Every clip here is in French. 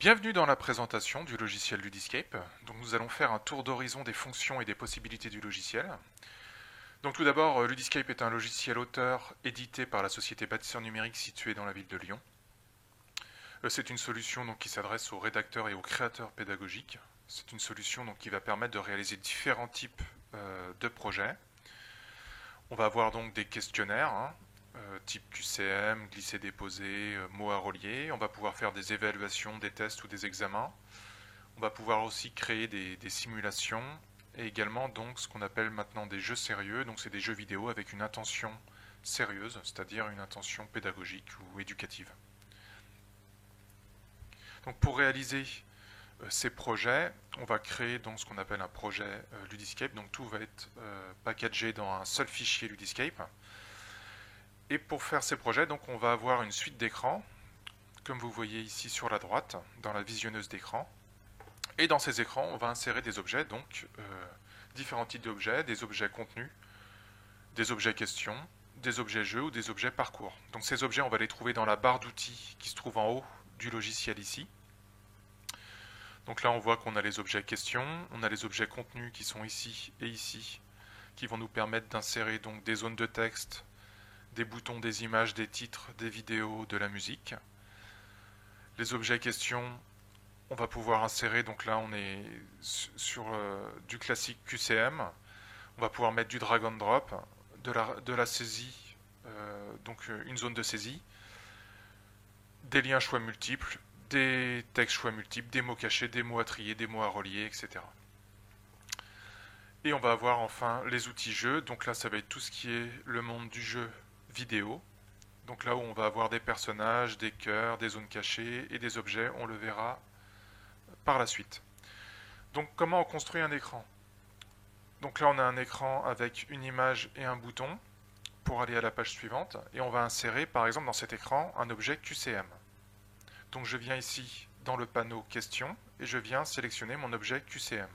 Bienvenue dans la présentation du logiciel Ludiscape. Donc nous allons faire un tour d'horizon des fonctions et des possibilités du logiciel. Donc tout d'abord, Ludiscape est un logiciel auteur édité par la société Bâtisseurs Numériques située dans la ville de Lyon. C'est une solution qui s'adresse aux rédacteurs et aux créateurs pédagogiques. C'est une solution qui va permettre de réaliser différents types de projets. On va avoir donc des questionnaires, type QCM, glisser-déposer, mots à relier. On va pouvoir faire des évaluations, des tests ou des examens. On va pouvoir aussi créer des simulations et également donc ce qu'on appelle maintenant des jeux sérieux. Donc c'est des jeux vidéo avec une intention sérieuse, c'est-à-dire une intention pédagogique ou éducative. Donc pour réaliser ces projets, on va créer donc ce qu'on appelle un projet Ludiscape. Donc tout va être packagé dans un seul fichier Ludiscape. Et pour faire ces projets, donc on va avoir une suite d'écrans, comme vous voyez ici sur la droite, dans la visionneuse d'écran. Et dans ces écrans, on va insérer des objets, donc différents types d'objets, des objets contenus, des objets questions, des objets jeux ou des objets parcours. Donc ces objets, on va les trouver dans la barre d'outils qui se trouve en haut du logiciel ici. Donc là, on voit qu'on a les objets questions, on a les objets contenus qui sont ici et ici, qui vont nous permettre d'insérer donc des zones de texte, des boutons, des images, des titres, des vidéos, de la musique. Les objets questions, on va pouvoir insérer, donc là on est sur du classique QCM, on va pouvoir mettre du drag and drop, de la saisie, donc une zone de saisie, des liens choix multiples, des textes choix multiples, des mots cachés, des mots à trier, des mots à relier, etc. Et on va avoir enfin les outils jeux, donc là ça va être tout ce qui est le monde du jeu vidéo. Donc là où on va avoir des personnages, des cœurs, des zones cachées et des objets, on le verra par la suite. Donc comment on construit un écran? Donc là on a un écran avec une image et un bouton pour aller à la page suivante et on va insérer par exemple dans cet écran un objet QCM. Donc je viens ici dans le panneau questions et je viens sélectionner mon objet QCM.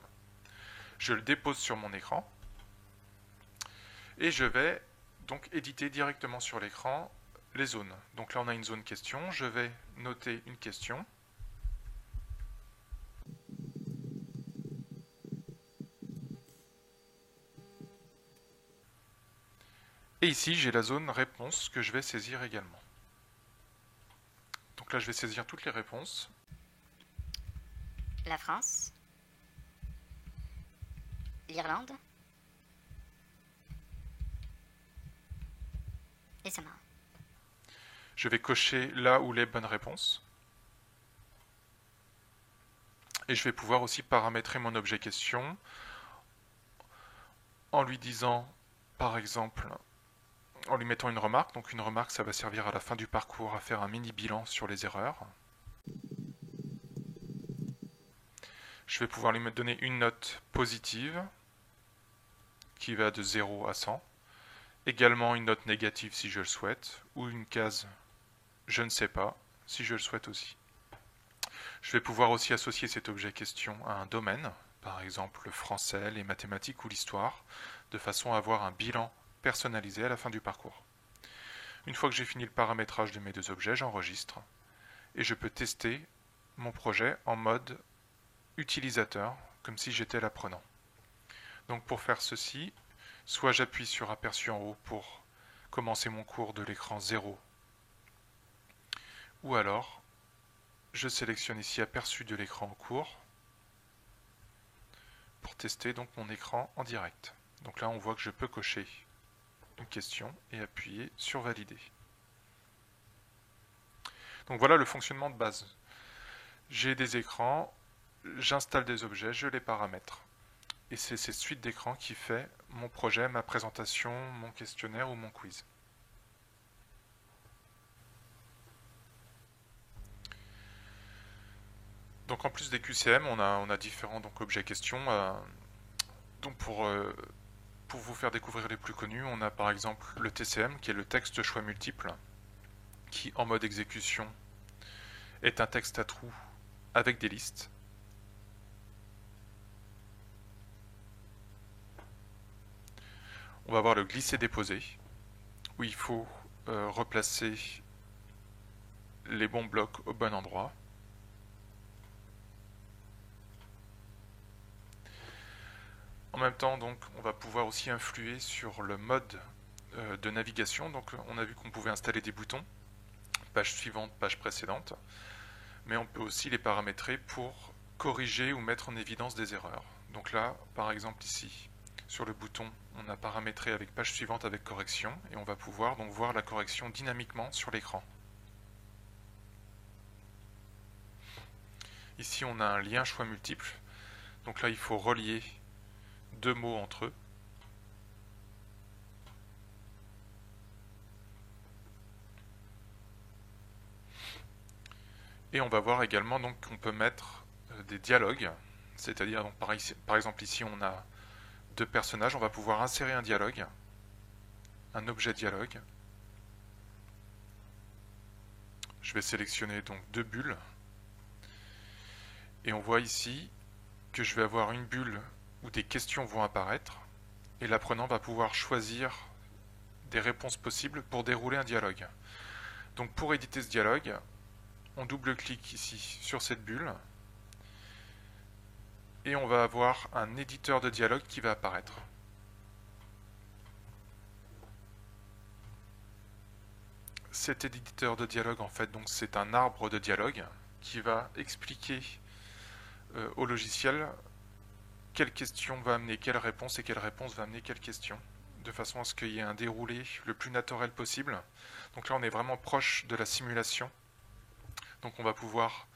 Je le dépose sur mon écran et je vais donc éditer directement sur l'écran les zones. Donc là on a une zone question, je vais noter une question. Et ici j'ai la zone réponse que je vais saisir également. Donc là je vais saisir toutes les réponses. La France, l'Irlande et Samoa. Je vais cocher là où les bonnes réponses. Et je vais pouvoir aussi paramétrer mon objet question en lui disant, par exemple, en lui mettant une remarque. Donc une remarque, ça va servir à la fin du parcours à faire un mini bilan sur les erreurs. Je vais pouvoir lui donner une note positive qui va de 0 à 100. Également une note négative si je le souhaite, ou une case je ne sais pas si je le souhaite aussi. Je vais pouvoir aussi associer cet objet question à un domaine, par exemple le français, les mathématiques ou l'histoire, de façon à avoir un bilan personnalisé à la fin du parcours. Une fois que j'ai fini le paramétrage de mes deux objets, j'enregistre et je peux tester mon projet en mode utilisateur, comme si j'étais l'apprenant. Donc pour faire ceci, soit j'appuie sur aperçu en haut pour commencer mon cours de l'écran 0, ou alors je sélectionne ici aperçu de l'écran en cours pour tester donc mon écran en direct. Donc là on voit que je peux cocher une question et appuyer sur valider. Donc voilà le fonctionnement de base. J'ai des écrans, j'installe des objets, je les paramètre. Et c'est cette suite d'écrans qui fait mon projet, ma présentation, mon questionnaire ou mon quiz. Donc en plus des QCM, on a différents objets questions. Donc pour vous faire découvrir les plus connus, on a par exemple le TCM qui est le texte choix multiple, qui en mode exécution est un texte à trous avec des listes. On va voir le glisser-déposer, où il faut replacer les bons blocs au bon endroit. même temps, donc, on va pouvoir aussi influer sur le mode de navigation. Donc on a vu qu'on pouvait installer des boutons, page suivante, page précédente, mais on peut aussi les paramétrer pour corriger ou mettre en évidence des erreurs. Donc là, par exemple ici, sur le bouton, on a paramétré avec page suivante avec correction, et on va pouvoir donc voir la correction dynamiquement sur l'écran. Ici on a un lien choix multiple, donc là il faut relier deux mots entre eux. Et on va voir également donc qu'on peut mettre des dialogues, c'est-à-dire donc par exemple ici on a deux personnages, on va pouvoir insérer un dialogue, un objet dialogue. Je vais sélectionner donc deux bulles, et on voit ici que je vais avoir une bulle où des questions vont apparaître, et l'apprenant va pouvoir choisir des réponses possibles pour dérouler un dialogue. Donc pour éditer ce dialogue, on double-clique ici sur cette bulle, et on va avoir un éditeur de dialogue qui va apparaître. Cet éditeur de dialogue, en fait, donc c'est un arbre de dialogue qui va expliquer au logiciel quelle question va amener quelle réponse et quelle réponse va amener quelle question, de façon à ce qu'il y ait un déroulé le plus naturel possible. Donc là, on est vraiment proche de la simulation. Donc on va pouvoir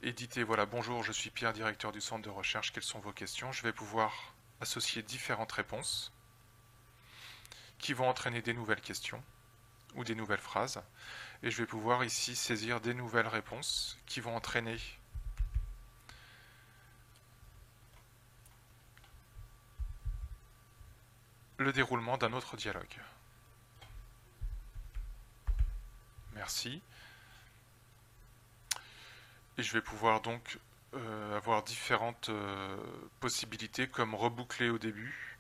éditer, voilà, bonjour, je suis Pierre, directeur du centre de recherche, quelles sont vos questions? Je vais pouvoir associer différentes réponses qui vont entraîner des nouvelles questions ou des nouvelles phrases, et je vais pouvoir ici saisir des nouvelles réponses qui vont entraîner le déroulement d'un autre dialogue. Merci. Et je vais pouvoir donc avoir différentes possibilités, comme reboucler au début,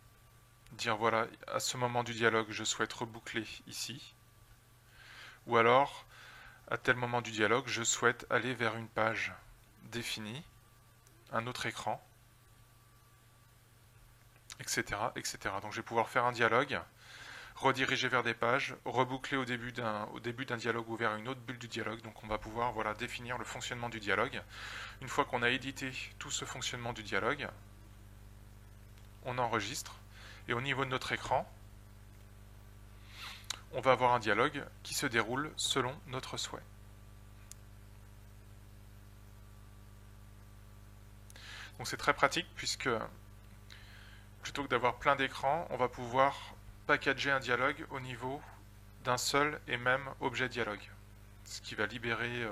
dire voilà, à ce moment du dialogue, je souhaite reboucler ici, ou alors, à tel moment du dialogue, je souhaite aller vers une page définie, un autre écran, etc., etc. Donc je vais pouvoir faire un dialogue, rediriger vers des pages, reboucler au début d'un dialogue ou vers une autre bulle du dialogue. Donc on va pouvoir, voilà, définir le fonctionnement du dialogue. Une fois qu'on a édité tout ce fonctionnement du dialogue, on enregistre, et au niveau de notre écran, on va avoir un dialogue qui se déroule selon notre souhait. Donc c'est très pratique, puisque plutôt que d'avoir plein d'écrans, on va pouvoir packager un dialogue au niveau d'un seul et même objet dialogue. Ce qui va libérer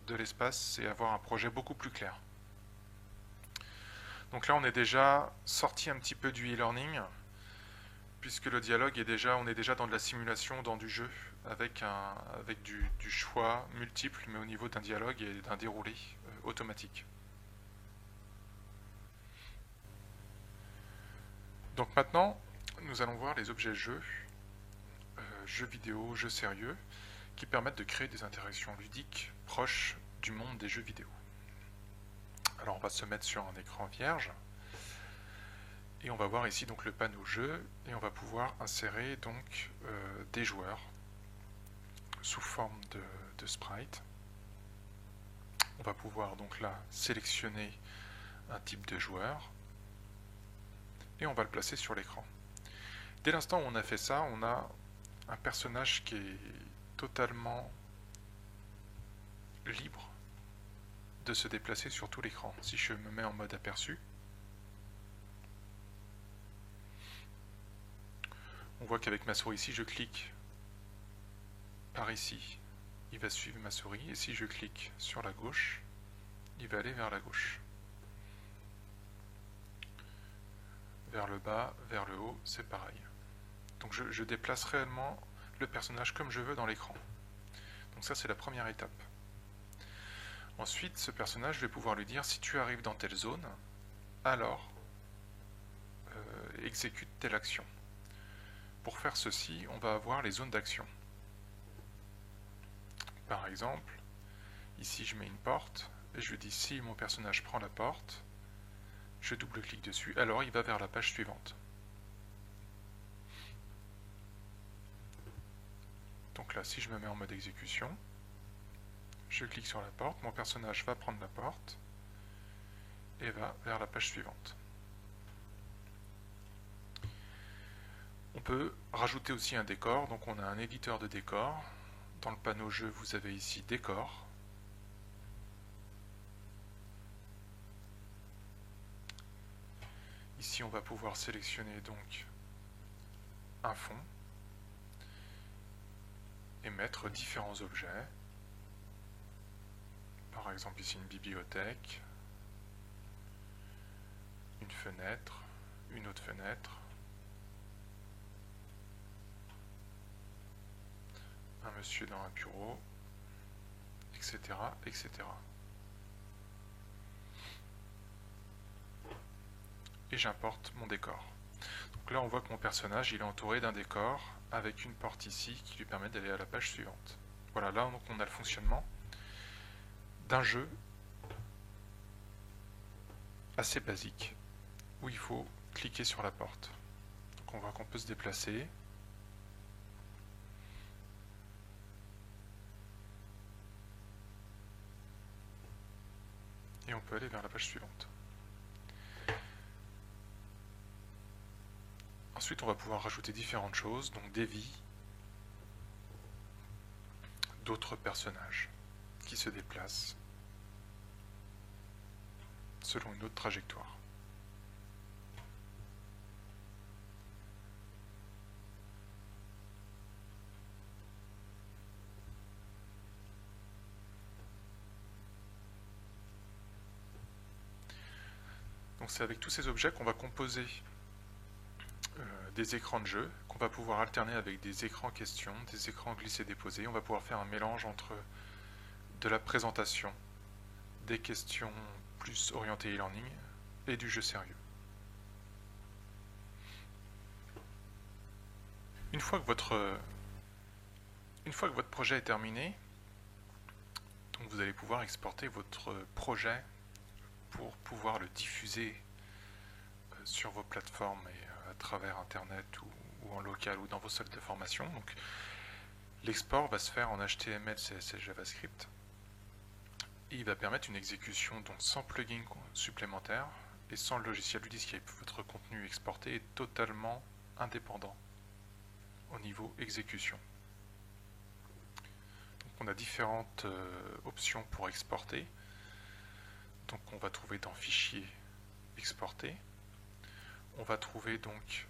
de l'espace et avoir un projet beaucoup plus clair. Donc là on est déjà sorti un petit peu du e-learning, puisque le dialogue est déjà, on est déjà dans de la simulation, dans du jeu, avec du choix multiple, mais au niveau d'un dialogue et d'un déroulé automatique. Donc maintenant, nous allons voir les objets jeux, jeux vidéo, jeux sérieux, qui permettent de créer des interactions ludiques proches du monde des jeux vidéo. Alors on va se mettre sur un écran vierge, et on va voir ici donc le panneau jeu, et on va pouvoir insérer donc des joueurs sous forme de sprite. On va pouvoir donc là sélectionner un type de joueur, et on va le placer sur l'écran. Dès l'instant où on a fait ça, on a un personnage qui est totalement libre de se déplacer sur tout l'écran. Si je me mets en mode aperçu, on voit qu'avec ma souris, si je clique par ici, il va suivre ma souris, et si je clique sur la gauche, il va aller vers la gauche. Vers le bas, vers le haut, c'est pareil. Donc je déplace réellement le personnage comme je veux dans l'écran. Donc ça, c'est la première étape. Ensuite, ce personnage, je vais pouvoir lui dire, si tu arrives dans telle zone, alors exécute telle action. Pour faire ceci, on va avoir les zones d'action. Par exemple, ici je mets une porte, et je dis si mon personnage prend la porte, je double-clique dessus, alors il va vers la page suivante. Donc là, si je me mets en mode exécution, je clique sur la porte, mon personnage va prendre la porte et va vers la page suivante. On peut rajouter aussi un décor, donc on a un éditeur de décor. Dans le panneau jeu, vous avez ici décor. Ici, on va pouvoir sélectionner donc un fond et mettre différents objets. Par exemple, ici une bibliothèque, une fenêtre, une autre fenêtre, un monsieur dans un bureau, etc., etc. Et j'importe mon décor. Donc là, on voit que mon personnage, il est entouré d'un décor avec une porte ici qui lui permet d'aller à la page suivante. Voilà, là, donc, on a le fonctionnement d'un jeu assez basique où il faut cliquer sur la porte. Donc on voit qu'on peut se déplacer. Et on peut aller vers la page suivante. Ensuite, on va pouvoir rajouter différentes choses, donc des vies, d'autres personnages qui se déplacent selon une autre trajectoire. Donc c'est avec tous ces objets qu'on va composer des écrans de jeu, qu'on va pouvoir alterner avec des écrans questions, des écrans glisser-déposer. On va pouvoir faire un mélange entre de la présentation, des questions plus orientées e-learning et du jeu sérieux. Une fois que votre projet est terminé, donc vous allez pouvoir exporter votre projet pour pouvoir le diffuser sur vos plateformes et à travers Internet ou en local ou dans vos salles de formation. Donc, l'export va se faire en HTML, CSS, JavaScript. Et il va permettre une exécution donc sans plugin supplémentaire et sans le logiciel Ludiscape. Votre contenu exporté est totalement indépendant au niveau exécution. Donc, on a différentes options pour exporter. Donc on va trouver dans Fichier, Exporter. On va trouver donc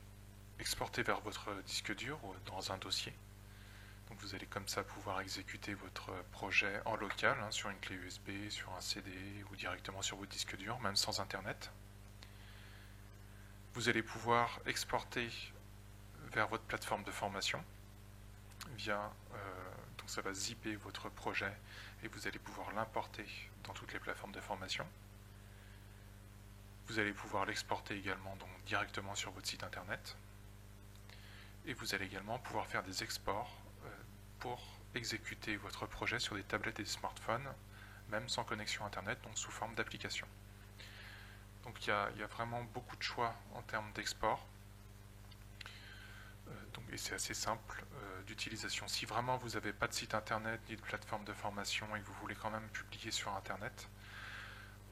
Exporter vers votre disque dur ou dans un dossier. Donc vous allez comme ça pouvoir exécuter votre projet en local, hein, sur une clé USB, sur un CD ou directement sur votre disque dur, même sans Internet. Vous allez pouvoir exporter vers votre plateforme de formation via, donc ça va zipper votre projet et vous allez pouvoir l'importer dans toutes les plateformes de formation. Vous allez pouvoir l'exporter également donc directement sur votre site internet. Et vous allez également pouvoir faire des exports pour exécuter votre projet sur des tablettes et des smartphones, même sans connexion internet, donc sous forme d'application. Donc il y a vraiment beaucoup de choix en termes d'export. Et c'est assez simple d'utilisation. Si vraiment vous n'avez pas de site internet ni de plateforme de formation et que vous voulez quand même publier sur internet,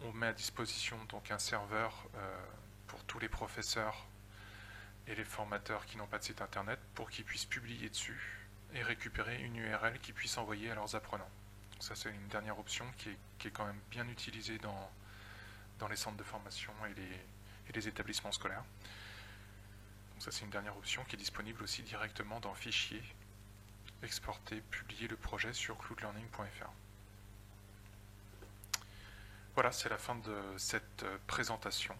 on met à disposition donc un serveur pour tous les professeurs et les formateurs qui n'ont pas de site internet pour qu'ils puissent publier dessus et récupérer une URL qu'ils puissent envoyer à leurs apprenants. Donc ça c'est une dernière option qui est quand même bien utilisée dans les centres de formation et les établissements scolaires. Donc ça c'est une dernière option qui est disponible aussi directement dans Fichier, Exporter, publier le projet sur cloudlearning.fr. Voilà, c'est la fin de cette présentation.